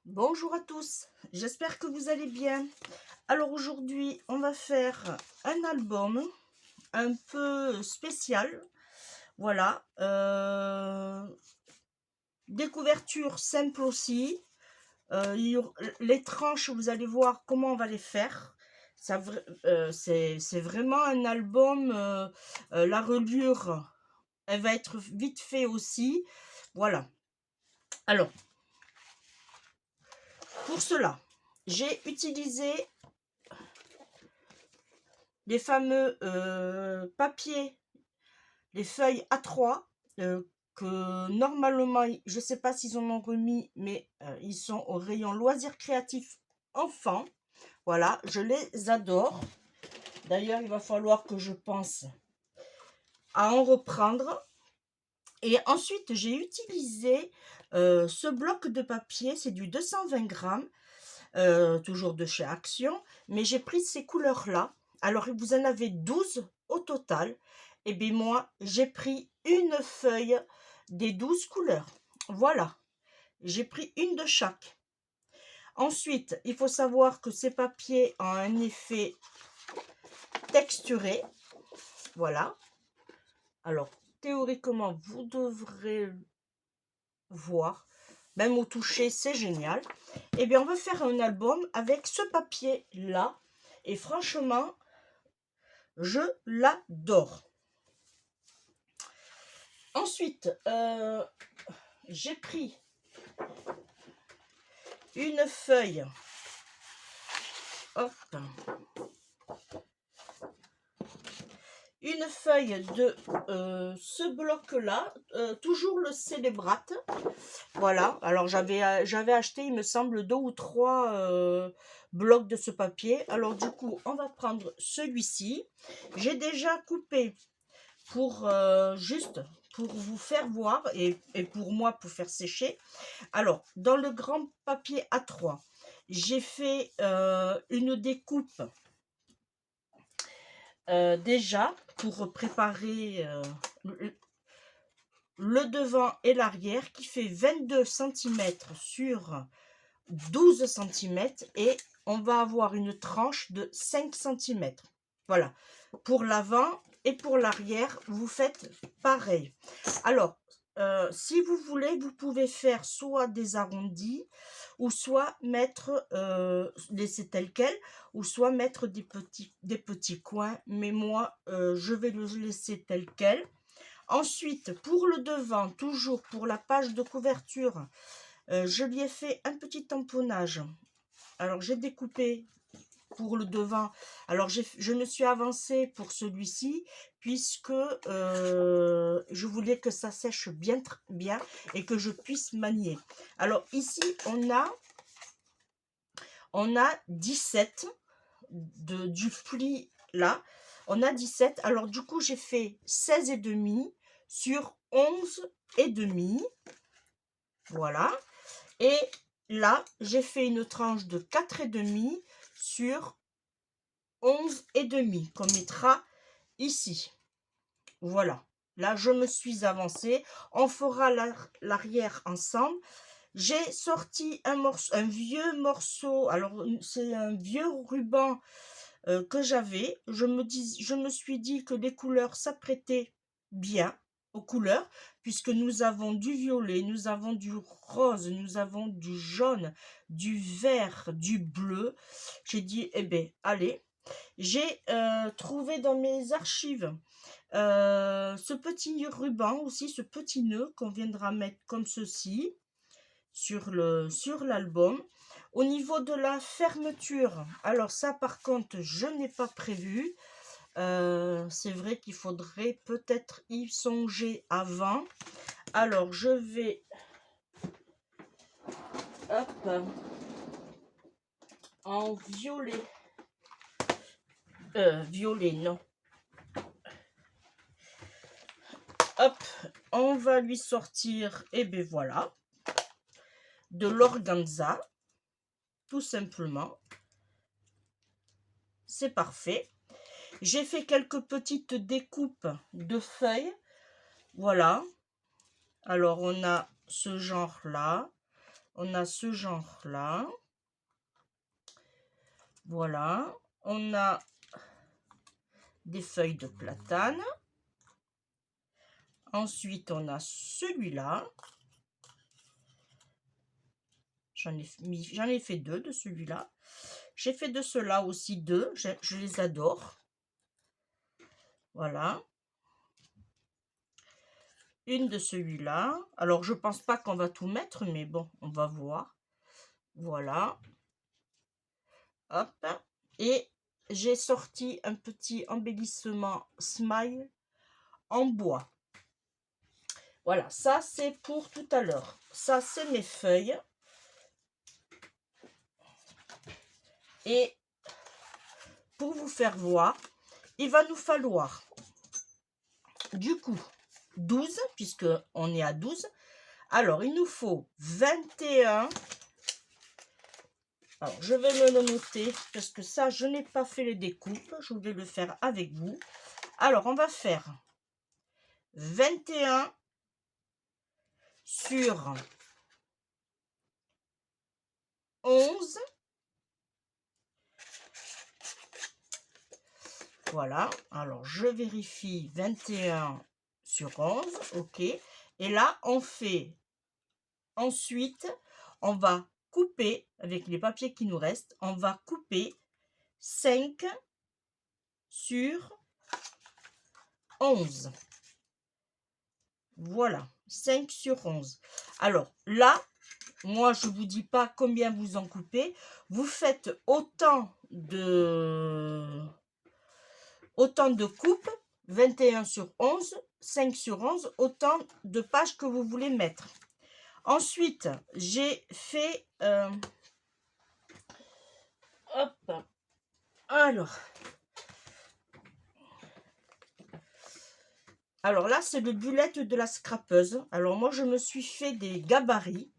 Bonjour à tous, j'espère que vous allez bien. Alors aujourd'hui, on va faire un album un peu spécial. Voilà, des couvertures simples aussi. Les tranches, vous allez voir comment on va les faire. C'est vraiment un album. La reliure, elle va être vite fait aussi. Voilà. Alors, pour cela, j'ai utilisé les fameux papiers, les feuilles A3, que normalement, je ne sais pas s'ils en ont remis, mais ils sont au rayon loisirs créatifs enfants. Voilà, je les adore. D'ailleurs, il va falloir que je pense à en reprendre. Et ensuite, j'ai utilisé ce bloc de papier, c'est du 220 grammes, toujours de chez Action, mais j'ai pris ces couleurs-là. Alors, vous en avez 12 au total. Et bien moi, j'ai pris une feuille des 12 couleurs. Voilà, j'ai pris une de chaque. Ensuite, il faut savoir que ces papiers ont un effet texturé. Voilà. Alors, théoriquement, vous devrez voir. Même au toucher, c'est génial. Eh bien, on va faire un album avec ce papier-là. Et franchement, je l'adore. Ensuite, j'ai pris une feuille. Hop. Une feuille de ce bloc-là, toujours le Célébrate. Voilà, alors j'avais acheté, il me semble, 2 ou 3 blocs de ce papier. Alors du coup, on va prendre celui-ci. J'ai déjà coupé pour juste pour vous faire voir et pour moi pour faire sécher. Alors, dans le grand papier A3, j'ai fait une découpe déjà pour préparer le devant et l'arrière qui fait 22 cm sur 12 cm et on va avoir une tranche de 5 cm. Voilà, pour l'avant et pour l'arrière, vous faites pareil. Alors, si vous voulez, vous pouvez faire soit des arrondis, ou soit mettre, laisser tel quel, ou soit mettre des petits coins. Mais moi, je vais le laisser tel quel. Ensuite, pour le devant, toujours pour la page de couverture, je lui ai fait un petit tamponnage. Alors, j'ai découpé pour le devant. Alors, je me suis avancée pour celui-ci, puisque je voulais que ça sèche bien, bien et que je puisse manier. Alors, ici, on a 17 du pli là. On a 17. Alors, du coup, j'ai fait 16,5 sur 11,5. Voilà. Et là, j'ai fait une tranche de 4,5 sur 11,5 qu'on mettra ici. Voilà. Là, je me suis avancée. On fera l'arrière ensemble. J'ai sorti un vieux morceau. Alors, c'est un vieux ruban que j'avais. Je me suis dit que les couleurs s'apprêtaient bien aux couleurs, puisque nous avons du violet, nous avons du rose, nous avons du jaune, du vert, du bleu. J'ai dit, eh bien, allez. J'ai trouvé dans mes archives ce petit ruban aussi, ce petit nœud qu'on viendra mettre comme ceci sur l'album. Au niveau de la fermeture, alors ça par contre je n'ai pas prévu. C'est vrai qu'il faudrait peut-être y songer avant. Alors je vais hop, en violet. Violet, non. Hop, on va lui sortir, et ben voilà, de l'organza, tout simplement. C'est parfait. J'ai fait quelques petites découpes de feuilles. Voilà. Alors, on a ce genre-là. On a ce genre-là. Voilà. On a des feuilles de platane. Ensuite, on a celui-là. J'en ai fait 2 de celui-là. J'ai fait de ceux-là aussi 2. Je les adore. Voilà. Une de celui-là. Alors, je pense pas qu'on va tout mettre, mais bon, on va voir. Voilà. Hop. Et j'ai sorti un petit embellissement smile en bois. Voilà, ça c'est pour tout à l'heure. Ça c'est mes feuilles. Et pour vous faire voir, il va nous falloir du coup 12, puisque on est à 12. Alors, il nous faut 21. Alors, je vais me le noter, parce que ça, je n'ai pas fait les découpes. Je vais le faire avec vous. Alors, on va faire 21 sur 11. Voilà. Alors, je vérifie 21 sur 11. OK. Et là, on fait... Ensuite, on va couper, avec les papiers qui nous restent, on va couper 5 sur 11. Voilà, 5 sur 11. Alors là, moi, je ne vous dis pas combien vous en coupez. Vous faites autant de coupes, 21 sur 11, 5 sur 11, autant de pages que vous voulez mettre. Ensuite, j'ai fait... hop. Alors là, c'est le bullet de la scrapeuse. Alors moi, je me suis fait des gabarits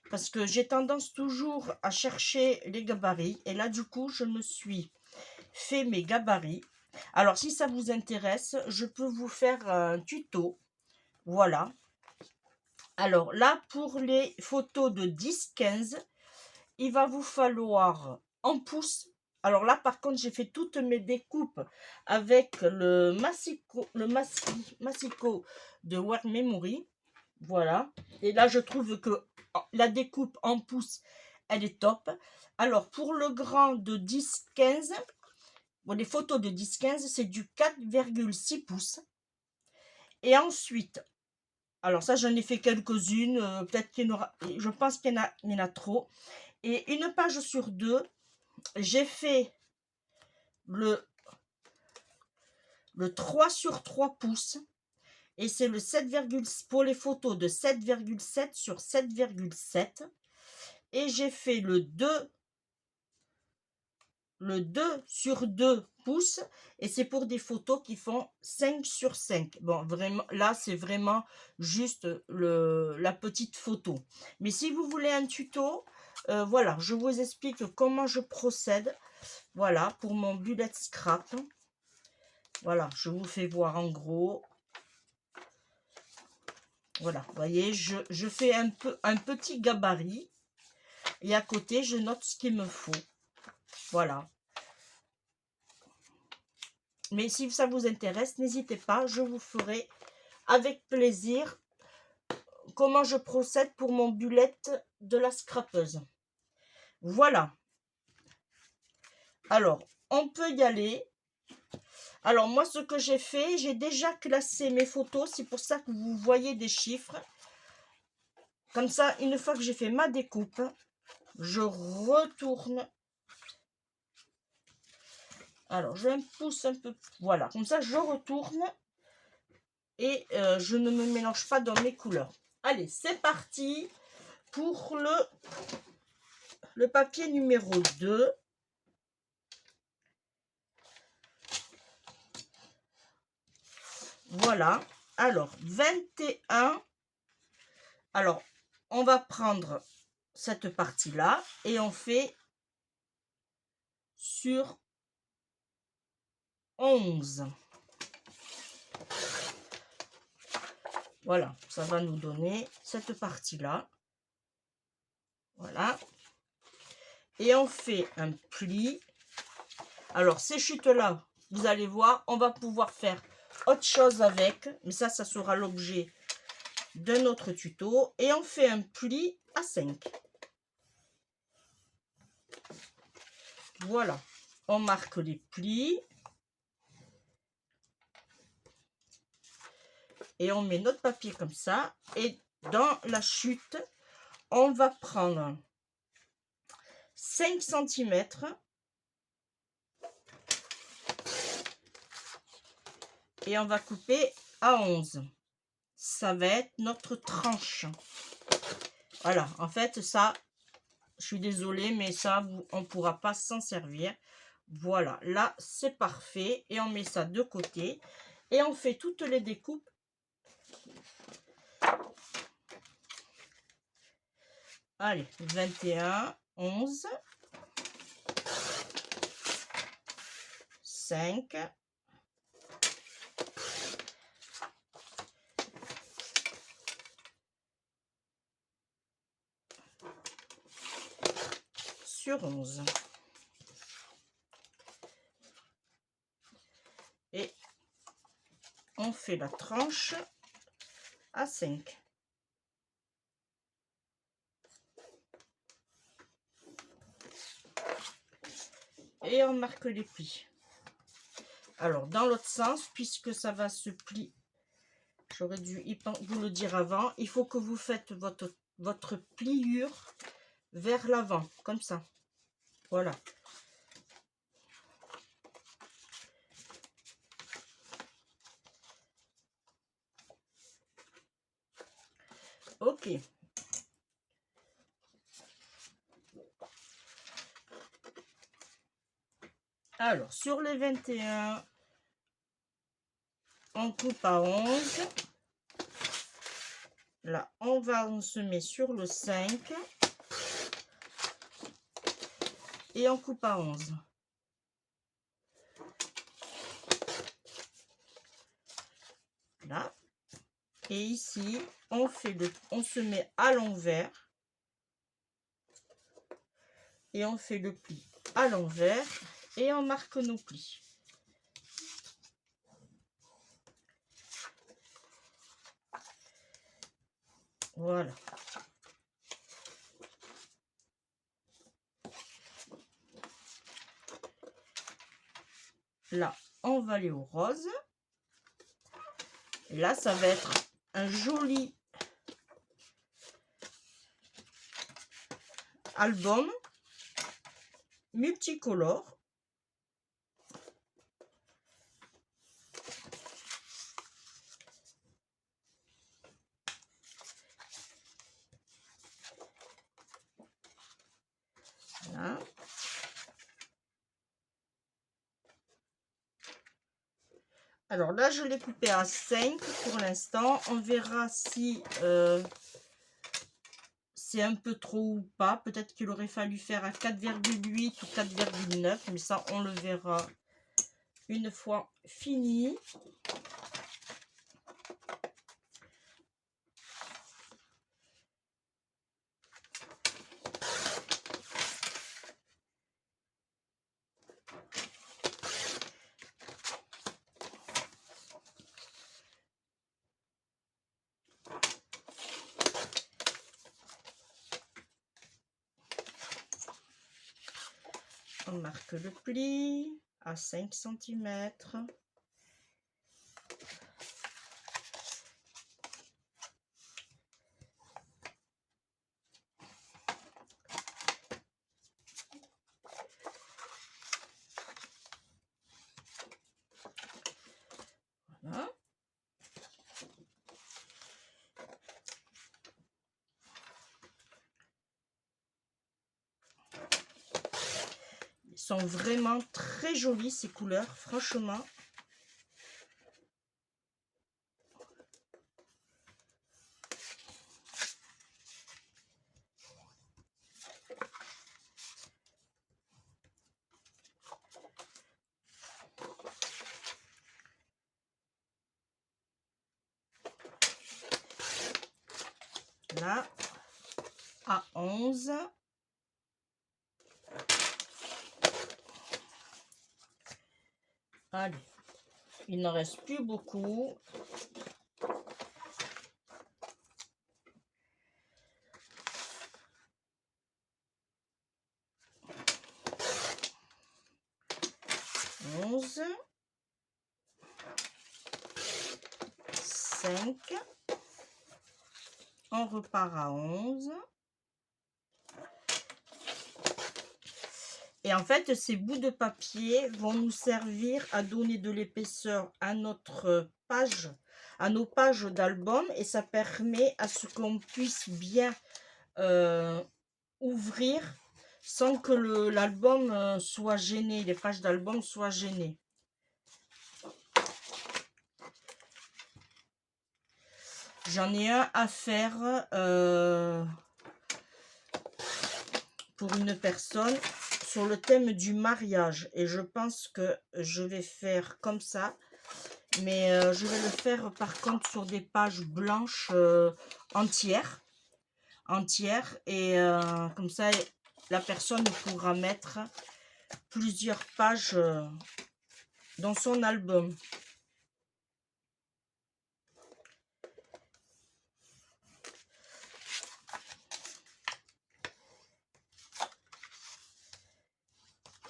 parce que j'ai tendance toujours à chercher les gabarits. Et là, du coup, je me suis fait mes gabarits. Alors, si ça vous intéresse, je peux vous faire un tuto. Voilà. Alors là, pour les photos de 10-15, il va vous falloir en pouces. Alors là, par contre, j'ai fait toutes mes découpes avec le Massico de War Memory. Voilà. Et là, je trouve que la découpe en pouces, elle est top. Alors, pour le grand de 10-15, bon, les photos de 10-15, c'est du 4,6 pouces. Et ensuite, alors ça, j'en ai fait quelques-unes. Peut-être qu'il y en aura, je pense qu'il y en a trop. Et une page sur 2, j'ai fait le 3 sur 3 pouces. Et c'est le 7, pour les photos de 7,7 sur 7,7. Et j'ai fait le 2 sur 2 pouces. Et c'est pour des photos qui font 5 sur 5. Bon, vraiment, là, c'est vraiment juste la petite photo. Mais si vous voulez un tuto, voilà, je vous explique comment je procède. Voilà, pour mon bullet scrap. Voilà, je vous fais voir en gros. Voilà, vous voyez, je fais un petit gabarit. Et à côté, je note ce qu'il me faut. Voilà. Mais si ça vous intéresse, n'hésitez pas, je vous ferai avec plaisir comment je procède pour mon bullet de la scrapeuse. Voilà. Alors, on peut y aller. Alors, moi, ce que j'ai fait, j'ai déjà classé mes photos. C'est pour ça que vous voyez des chiffres. Comme ça, une fois que j'ai fait ma découpe, je retourne. Alors, je pousse un peu. Voilà, comme ça, je retourne. Et je ne me mélange pas dans mes couleurs. Allez, c'est parti pour le papier numéro 2. Voilà. Alors, 21. Alors, on va prendre cette partie-là et on fait sur 11. Voilà, ça va nous donner cette partie-là. Voilà. Et on fait un pli. Alors, ces chutes-là, vous allez voir, on va pouvoir faire autre chose avec. Mais ça sera l'objet d'un autre tuto. Et on fait un pli à 5. Voilà. On marque les plis. Et on met notre papier comme ça. Et dans la chute, on va prendre 5 cm. Et on va couper à 11. Ça va être notre tranche. Voilà, en fait, ça, je suis désolée, mais ça, on ne pourra pas s'en servir. Voilà, là, c'est parfait. Et on met ça de côté. Et on fait toutes les découpes. Allez, 21, 11, 5, sur 11. Et on fait la tranche à 5. Et on marque les plis. Alors, dans l'autre sens, puisque ça va se plier, j'aurais dû vous le dire avant, il faut que vous faites votre pliure vers l'avant, comme ça. Voilà. Ok. Alors, sur les 21, on coupe à 11. Là, on se met sur le 5. Et on coupe à 11. Là. Et ici, on se met à l'envers. Et on fait le pli à l'envers. Et on marque nos plis. Voilà. Là, on va aller au rose. Et là, ça va être un joli album multicolore. Voilà. Alors là, je l'ai coupé à 5 pour l'instant. On verra si c'est un peu trop ou pas. Peut-être qu'il aurait fallu faire à 4,8 ou 4,9. Mais ça, on le verra une fois fini. On marque le pli à 5 cm. Voilà. Ils sont vraiment très jolis ces couleurs, franchement. Là, à 11. Allez, il n'en reste plus beaucoup. On repart à 11. Et en fait, ces bouts de papier vont nous servir à donner de l'épaisseur à notre page, à nos pages d'album, et ça permet à ce qu'on puisse bien ouvrir sans que l'album soit gêné, les pages d'album soient gênées. J'en ai un à faire pour une personne sur le thème du mariage. Et je pense que je vais faire comme ça. Mais je vais le faire par contre sur des pages blanches entières. Et comme ça, la personne pourra mettre plusieurs pages dans son album.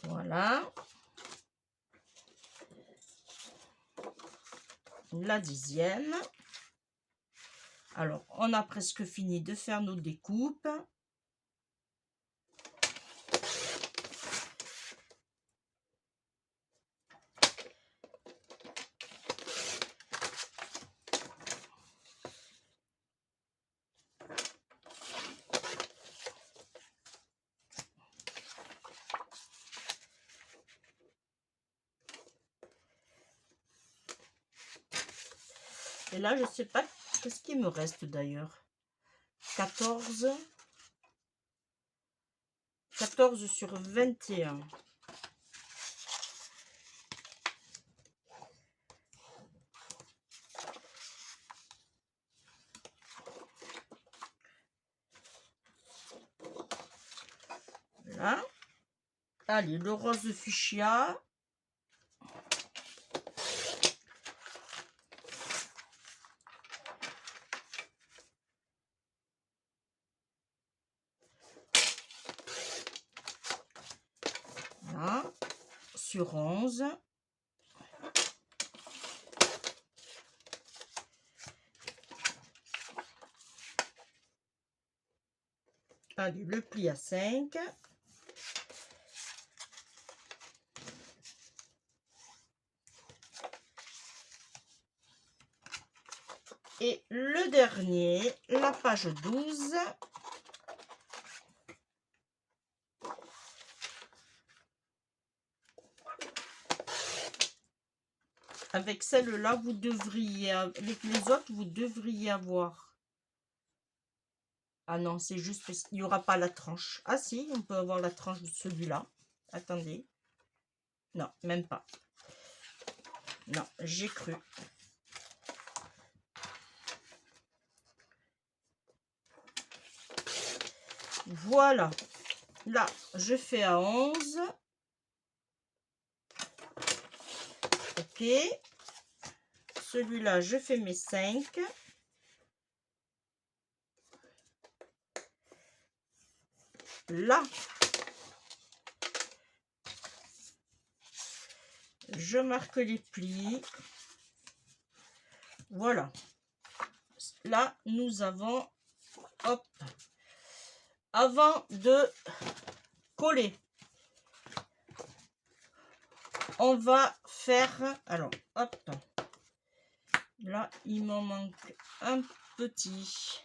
Voilà. La 10e. Alors, on a presque fini de faire nos découpes. Et là, je ne sais pas qu'est-ce qui me reste d'ailleurs. 14 sur 21. Voilà. Allez, le rose fuchsia. Voilà. Sur 11. Allez, le pli à 5. Et le dernier, la page 12. Avec celle-là, vous devriez, avec les autres, vous devriez avoir. Ah non, c'est juste parce qu'il n'y aura pas la tranche. Ah si, on peut avoir la tranche de celui-là. Attendez. Non, même pas. Non, j'ai cru. Voilà. Là, je fais à 11. Ok. Celui-là, je fais mes 5. Là, je marque les plis. Voilà. Là, nous avons, hop, avant de coller, on va faire, alors, hop, là, il m'en manque un petit.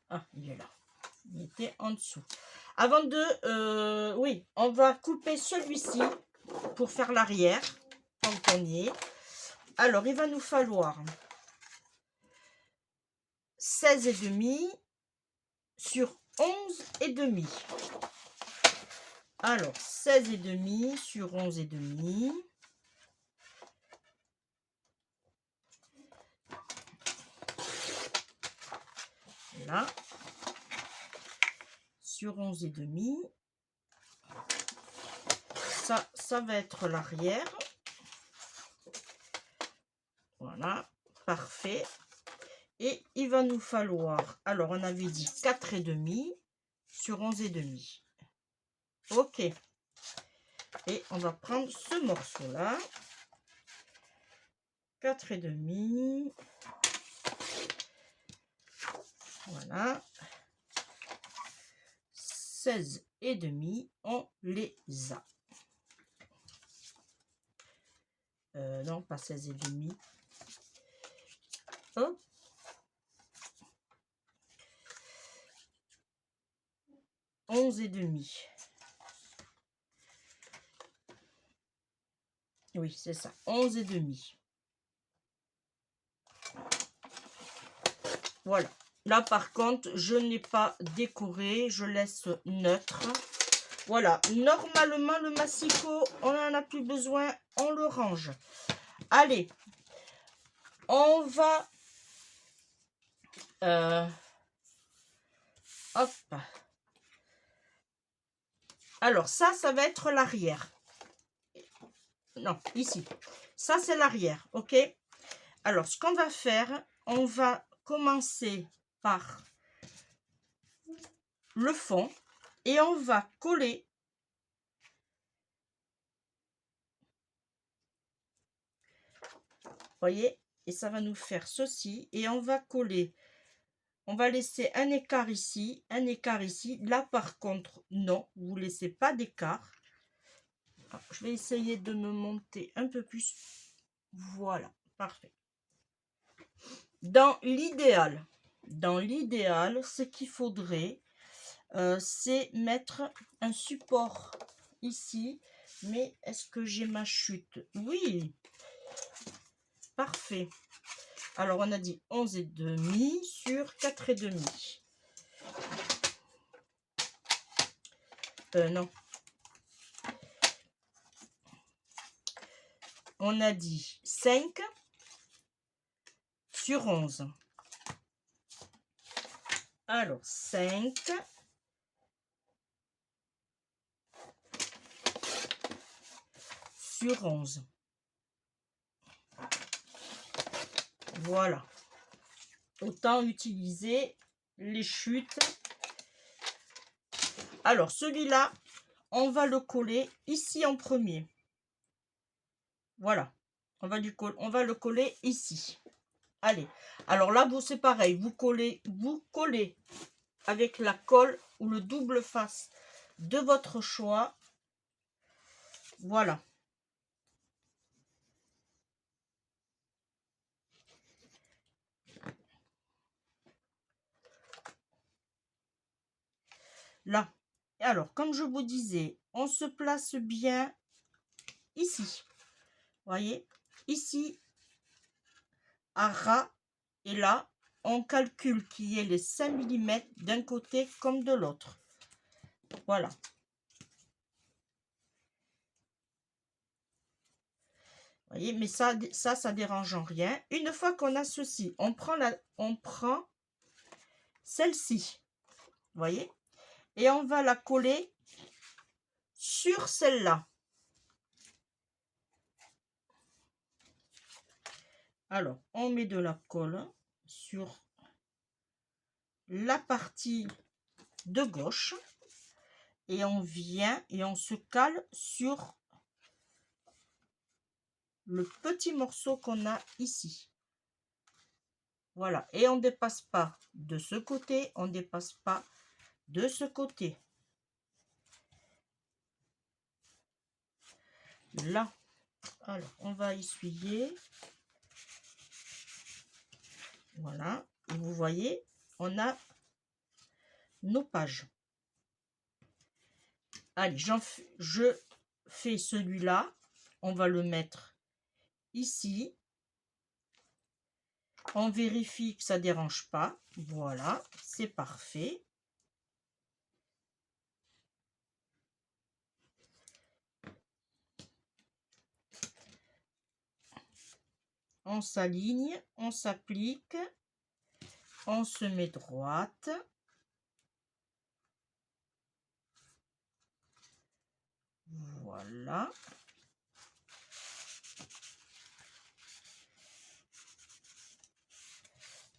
Ah, il est là. Il était en dessous. Avant de... oui, on va couper celui-ci pour faire l'arrière. Tant qu'on y est. Alors, il va nous falloir 16,5 sur 11,5. Alors, 16,5 sur 11,5. Là. sur 11,5. Ça va être l'arrière. Voilà, parfait. Et il va nous falloir, alors on avait dit 4,5 sur 11,5. Ok. Et on va prendre ce morceau-là. 4,5. Voilà. 16,5, on les a. Non, pas 16,5. Hop. 11,5. Oui, c'est ça. 11,5. Voilà. Là, par contre, je n'ai pas décoré. Je laisse neutre. Voilà. Normalement, le massicot, on n'en a plus besoin. On le range. Allez. On va... hop. Alors, ça va être l'arrière. Non, ici. Ça, c'est l'arrière. OK? Alors, ce qu'on va faire, on va commencer par le fond et on va coller. Voyez? Et ça va nous faire ceci. Et on va coller. On va laisser un écart ici, un écart ici. Là, par contre, non, vous ne laissez pas d'écart. Je vais essayer de me monter un peu plus. Voilà, parfait. Dans l'idéal, ce qu'il faudrait, c'est mettre un support ici. Mais est-ce que j'ai ma chute? Oui, parfait. Alors, on a dit 11,5 sur 4,5. Non. On a dit 5 sur 11. Alors, 5 sur 11. Voilà. Autant utiliser les chutes. Alors, celui-là, on va le coller ici en premier. Voilà. On va le coller ici. Allez. Alors là, vous, c'est pareil. Vous collez avec la colle ou le double face de votre choix. Voilà. Là. Alors, comme je vous disais, on se place bien ici. Voyez, ici, à ras. Et là, on calcule qu'il y ait les 5 mm d'un côté comme de l'autre. Voilà. Voyez, mais ça dérange en rien. Une fois qu'on a ceci, on prend celle-ci. Voyez, et on va la coller sur celle-là. Alors, on met de la colle sur la partie de gauche et on vient et on se cale sur le petit morceau qu'on a ici. Voilà, et on ne dépasse pas de ce côté, on ne dépasse pas de ce côté. Là, alors on va essuyer. Voilà, et vous voyez, on a nos pages. Allez, je fais celui-là. On va le mettre ici. On vérifie que ça ne dérange pas. Voilà, c'est parfait. On s'aligne, on s'applique, on se met droite. Voilà.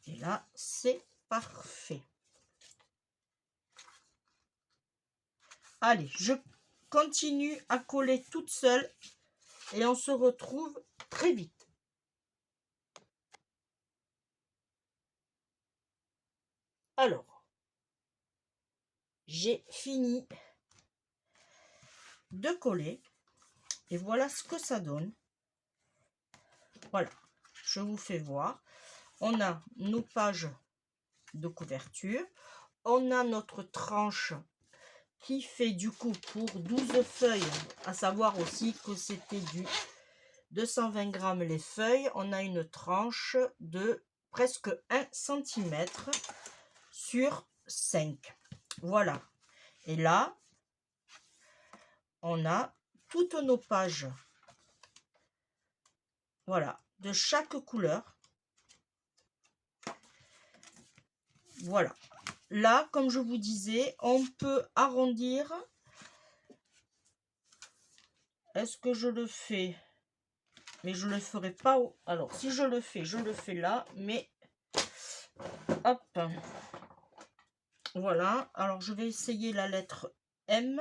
Et là, c'est parfait. Allez, je continue à coller toute seule et on se retrouve très vite. Alors, j'ai fini de coller et voilà ce que ça donne. Voilà, je vous fais voir. On a nos pages de couverture. On a notre tranche qui fait du coup pour 12 feuilles, à savoir aussi que c'était du 220 grammes les feuilles. On a une tranche de presque 1 cm sur 5. Voilà. Et là, on a toutes nos pages. Voilà, de chaque couleur. Voilà. Là, comme je vous disais, on peut arrondir. Est-ce que je le fais? Mais je ne le ferai pas. Alors, si je le fais là. Mais, hop. Voilà. Alors, je vais essayer la lettre M.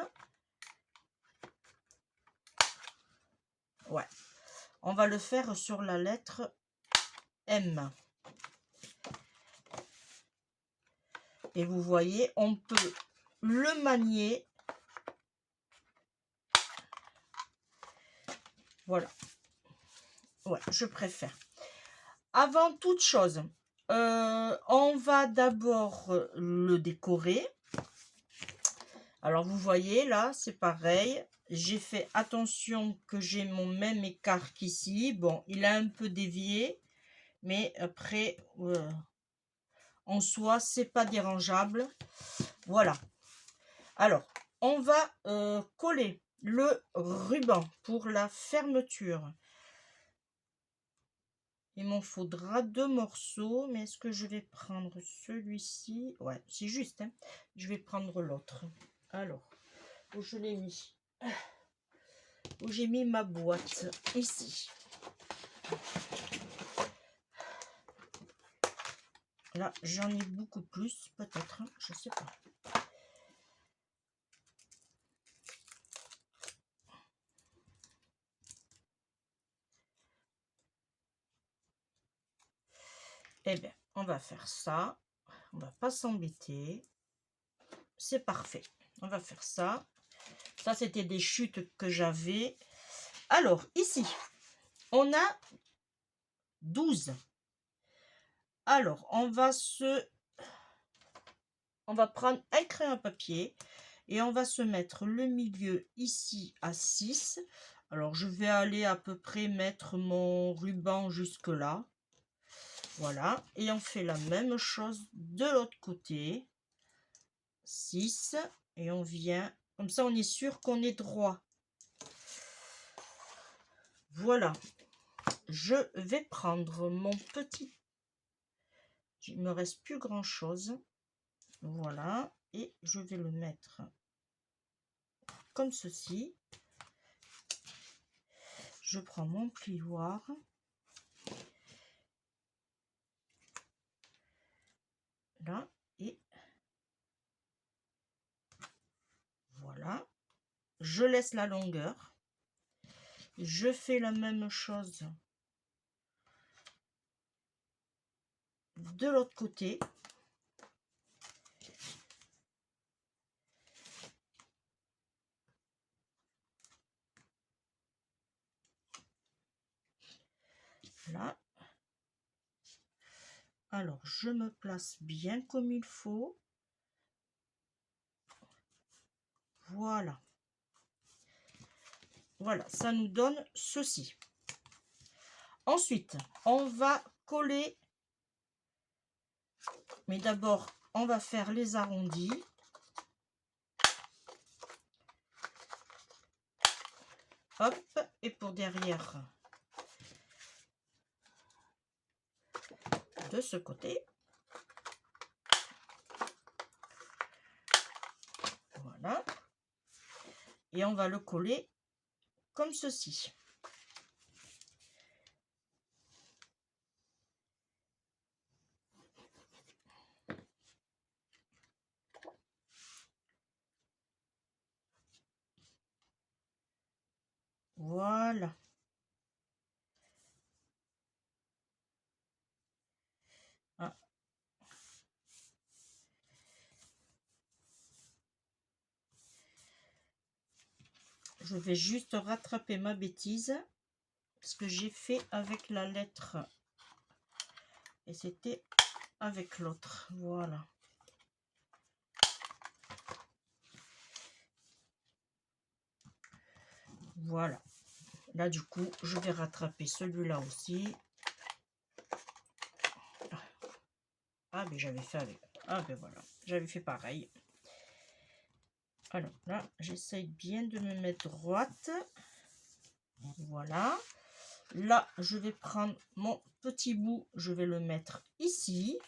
Ouais. On va le faire sur la lettre M. Et vous voyez, on peut le manier. Voilà. Ouais, je préfère. Avant toute chose, on va d'abord le décorer. Alors, vous voyez, là, c'est pareil. J'ai fait attention que j'ai mon même écart qu'ici. Bon, il a un peu dévié. Mais après, en soi, c'est pas dérangeable. Voilà. Alors, on va coller le ruban pour la fermeture. Il m'en faudra 2 morceaux, mais est-ce que je vais prendre celui-ci? Ouais, c'est juste, hein. Je vais prendre l'autre. Alors, où je l'ai mis? Où j'ai mis ma boîte? Ici. Là, j'en ai beaucoup plus, peut-être, hein, je sais pas. Eh bien, on va faire ça. On va pas s'embêter. C'est parfait. On va faire ça. Ça, c'était des chutes que j'avais. Alors, ici, on a 12. Alors, on va prendre un crayon à papier et on va se mettre le milieu ici à 6. Alors, je vais aller à peu près mettre mon ruban jusque là. Voilà. Et on fait la même chose de l'autre côté. 6. Et on vient. Comme ça, on est sûr qu'on est droit. Voilà. Je vais prendre mon petit. Il me reste plus grand chose. Voilà. Et je vais le mettre comme ceci. Je prends mon plioir. Là. Et voilà. Je laisse la longueur. Je fais la même chose de l'autre côté. Là. Alors, je me place bien comme il faut. Voilà. Voilà, ça nous donne ceci. Ensuite, on va coller. Mais d'abord, on va faire les arrondis. Hop, et pour derrière, de ce côté. Voilà. et on va le coller comme ceci. Voilà. Ah. Je vais juste rattraper ma bêtise, parce que j'ai fait avec la lettre et c'était avec l'autre. Voilà. Voilà. Là, du coup, je vais rattraper celui-là aussi. Ah, mais j'avais fait avec. Ah, ben voilà. J'avais fait pareil. Alors là, j'essaye bien de me mettre droite. Voilà. Là, je vais prendre mon petit bout. Je vais le mettre ici.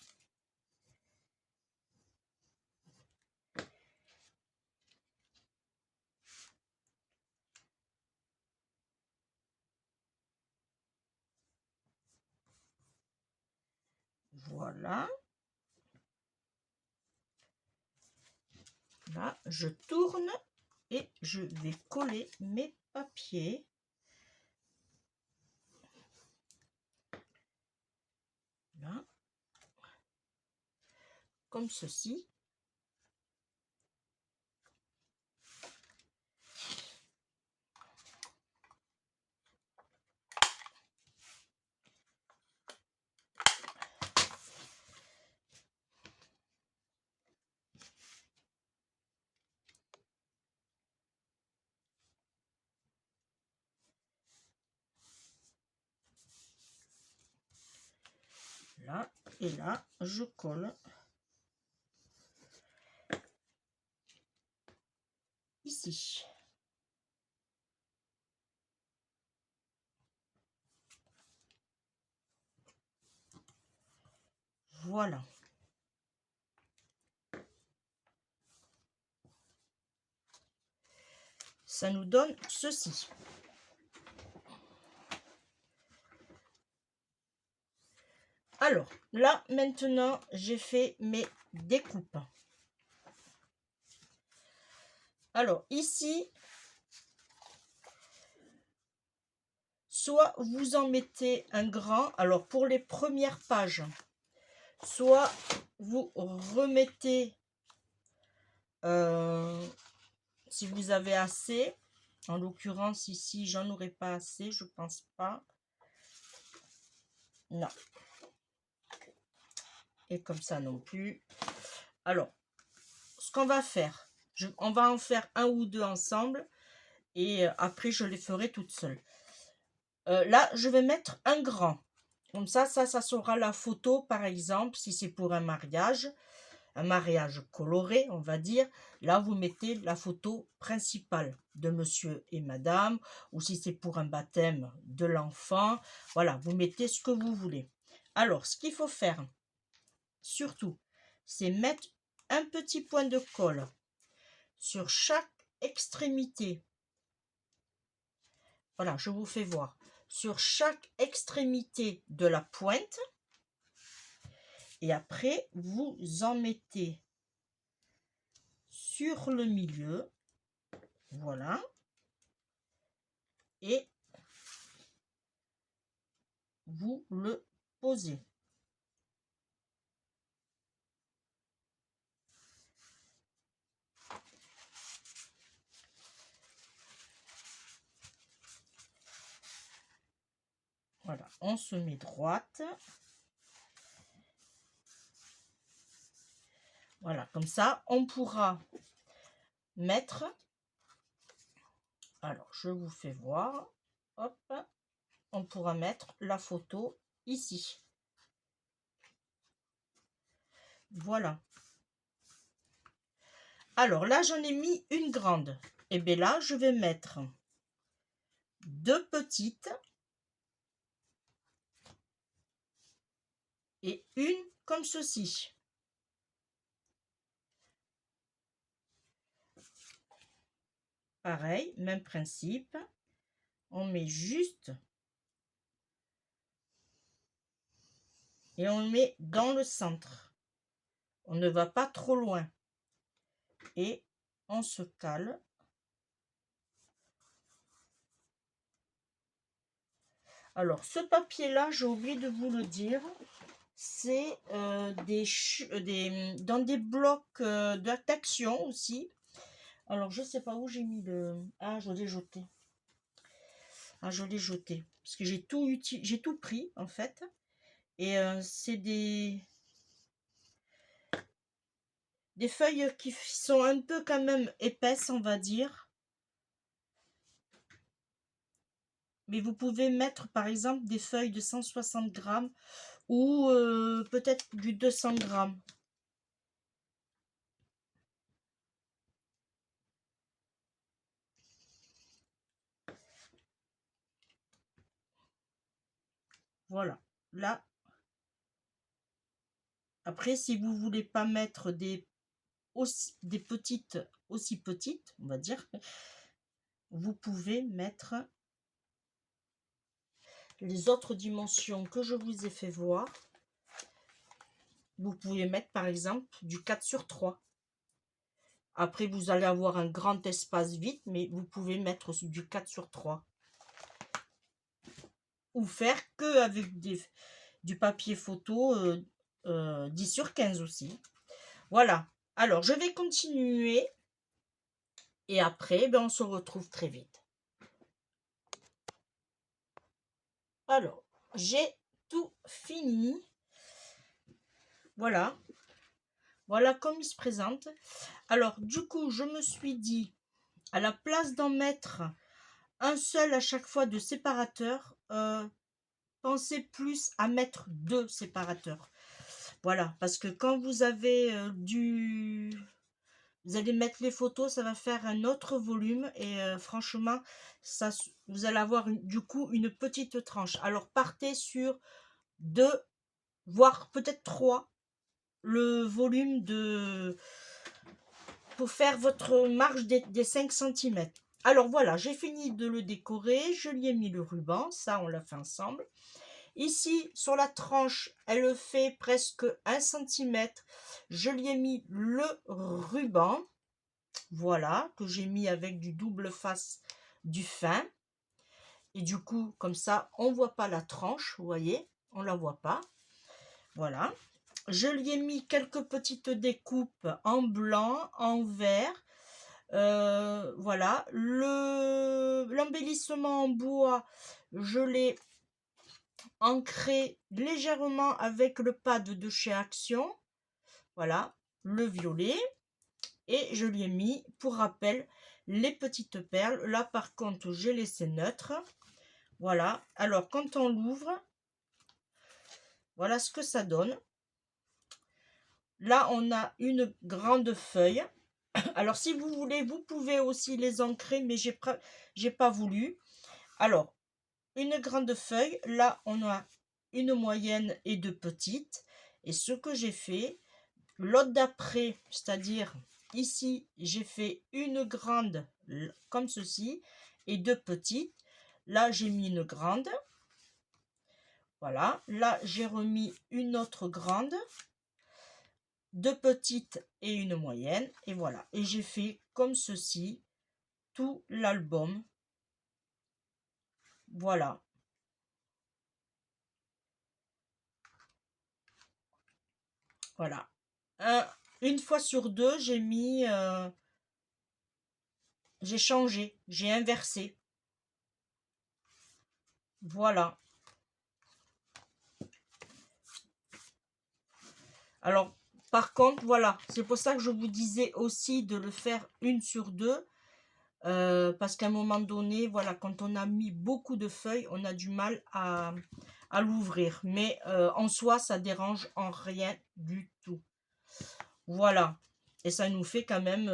Voilà. Là, je tourne et je vais coller mes papiers. Là. Comme ceci. Là et là, je colle ici. Voilà. Ça nous donne ceci. Alors, là, maintenant, j'ai fait mes découpes. Alors, ici, soit vous en mettez un grand, alors pour les premières pages, soit vous remettez, si vous avez assez. En l'occurrence, ici, j'en aurais pas assez, je pense pas. Non. Et comme ça non plus. Alors, ce qu'on va faire, on va en faire un ou deux ensemble et après je les ferai toutes seules. Là, je vais mettre un grand. Comme ça sera la photo, par exemple, si c'est pour un mariage coloré, on va dire. Là, vous mettez la photo principale de monsieur et madame, ou si c'est pour un baptême de l'enfant. Voilà, vous mettez ce que vous voulez. Alors, ce qu'il faut faire, surtout, c'est mettre un petit point de colle sur chaque extrémité. Voilà, je vous fais voir. Sur chaque extrémité de la pointe. Et après, vous en mettez sur le milieu. Voilà. Et vous le posez. Voilà, on se met droite. Voilà, comme ça, on pourra mettre... Alors, je vous fais voir. Hop, on pourra mettre la photo ici. Voilà. Alors là, j'en ai mis une grande. Et bien là, je vais mettre deux petites et une comme ceci. pareil, même principe. On met juste et on met dans le centre. On ne va pas trop loin. Et on se cale. Alors, ce papier-là, j'ai oublié de vous le dire, c'est dans des blocs d'action aussi. Alors, je sais pas où j'ai mis le... Ah, je l'ai jeté. Ah, je l'ai jeté. Parce que j'ai tout pris, en fait. Et c'est des feuilles qui sont un peu quand même épaisses, on va dire. Mais vous pouvez mettre, par exemple, des feuilles de 160 grammes ou peut-être du 200 grammes. Voilà. Là, après, si vous voulez pas mettre des petites, aussi petites, on va dire, vous pouvez mettre les autres dimensions que je vous ai fait voir. Vous pouvez mettre par exemple du 4 sur 3. Après, vous allez avoir un grand espace vide, mais vous pouvez mettre du 4 sur 3. Ou faire que avec du papier photo 10 sur 15 aussi. Voilà. Alors, je vais continuer. Et après, ben, on se retrouve très vite. Alors, j'ai tout fini. Voilà. Voilà comme il se présente. Alors, du coup, je me suis dit, à la place d'en mettre un seul à chaque fois de séparateur, pensez plus à mettre 2 séparateurs. Voilà, parce que quand vous avez vous allez mettre les photos, ça va faire un autre volume et franchement, vous allez avoir du coup une petite tranche. Alors, partez sur 2, voire peut-être 3, le volume pour faire votre marge des 5 cm. Alors voilà, j'ai fini de le décorer, je lui ai mis le ruban, ça on l'a fait ensemble. Ici, sur la tranche, elle fait presque 1 cm. Je lui ai mis le ruban, voilà, que j'ai mis avec du double face du fin. Et du coup, comme ça, on ne voit pas la tranche, vous voyez, on ne la voit pas. Voilà. Je lui ai mis quelques petites découpes en blanc, en vert. Voilà. L'embellissement en bois, je l'ai ancré légèrement avec le pad de chez Action. Voilà. Le violet. Et je lui ai mis, pour rappel, les petites perles. Là, par contre, j'ai laissé neutre. Voilà. Alors, quand on l'ouvre, voilà ce que ça donne. Là, on a une grande feuille. Alors, si vous voulez, vous pouvez aussi les ancrer, mais j'ai pas voulu. Alors, une grande feuille. Là, on a une moyenne et 2 petites. Et ce que j'ai fait, l'autre d'après, c'est-à-dire ici, j'ai fait une grande comme ceci et 2 petites. Là, j'ai mis une grande. Voilà. Là, j'ai remis une autre grande. 2 petites et une moyenne, et voilà. Et j'ai fait comme ceci tout l'album. Voilà. Voilà. Une fois sur 2, j'ai mis j'ai changé, j'ai inversé. Voilà. Alors, par contre, voilà, c'est pour ça que je vous disais aussi de le faire une sur 2. Parce qu'à un moment donné, voilà, quand on a mis beaucoup de feuilles, on a du mal à l'ouvrir. Mais en soi, ça dérange en rien du tout. Voilà. Et ça nous fait quand même...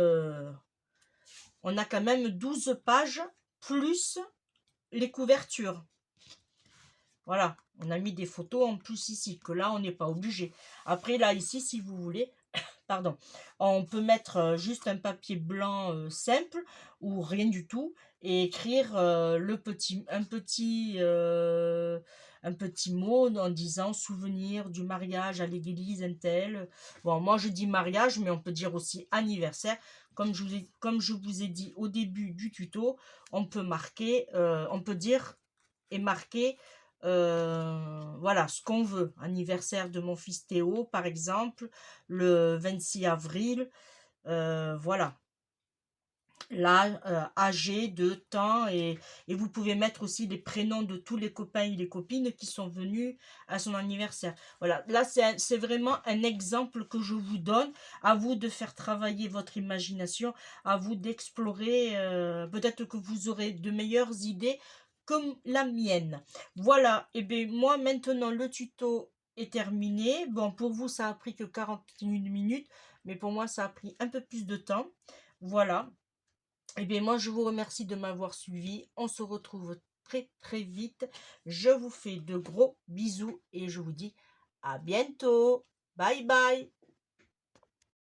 on a quand même 12 pages plus les couvertures. Voilà. On a mis des photos en plus ici, que là, on n'est pas obligé. Après, là, ici, si vous voulez, pardon, on peut mettre juste un papier blanc simple ou rien du tout et écrire un petit mot en disant souvenir du mariage à l'église un tel. Bon, moi je dis mariage, mais on peut dire aussi anniversaire. Comme je vous ai dit au début du tuto, on peut marquer, on peut dire et marquer voilà ce qu'on veut. Anniversaire de mon fils Théo, par exemple, le 26 avril. Voilà. Là, âgé de temps et vous pouvez mettre aussi les prénoms de tous les copains et les copines qui sont venus à son anniversaire. Voilà, là c'est vraiment un exemple que je vous donne. À vous de faire travailler votre imagination, à vous d'explorer. Peut-être que vous aurez de meilleures idées comme la mienne. Voilà, et bien moi maintenant le tuto est terminé. Bon, pour vous ça a pris que 41 minutes, mais pour moi ça a pris un peu plus de temps. Voilà. Eh bien, moi, je vous remercie de m'avoir suivi. On se retrouve très, très vite. Je vous fais de gros bisous et je vous dis à bientôt. Bye bye.